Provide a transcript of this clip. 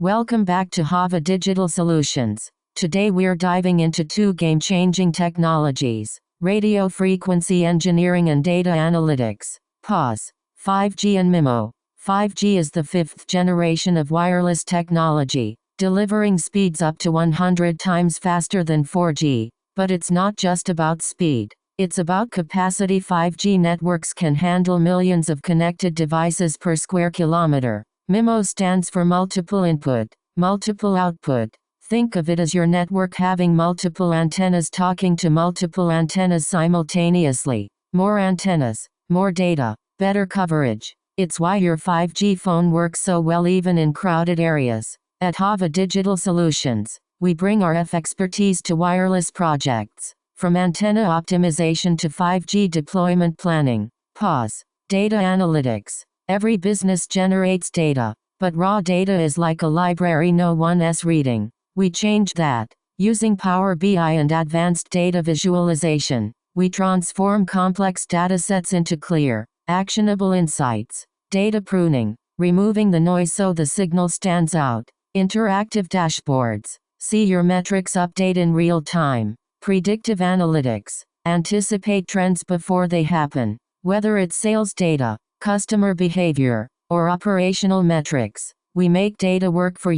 Welcome back to Hovah Digital Solutions. Today we're diving into two game-changing technologies: radio frequency engineering and data analytics. Pause. 5G and MIMO. 5G is the fifth generation of wireless technology, delivering speeds up to 100 times faster than 4G. But it's not just about speed. It's about capacity. 5G networks can handle millions of connected devices per square kilometer. MIMO stands for multiple input, multiple output. Think of it as your network having multiple antennas talking to multiple antennas simultaneously. More antennas, more data, better coverage. It's why your 5G phone works so well even in crowded areas. At Hovah Digital Solutions, we bring our expertise to wireless projects, from antenna optimization to 5G deployment planning. Pause. Data analytics. Every business generates data, but raw data is like a library no one's reading. We change that. Using Power BI and advanced data visualization, we transform complex datasets into clear, actionable insights. Data pruning, removing the noise so the signal stands out. Interactive dashboards, see your metrics update in real time. Predictive analytics, anticipate trends before they happen. Whether it's sales data, customer behavior, or operational metrics, we make data work for you.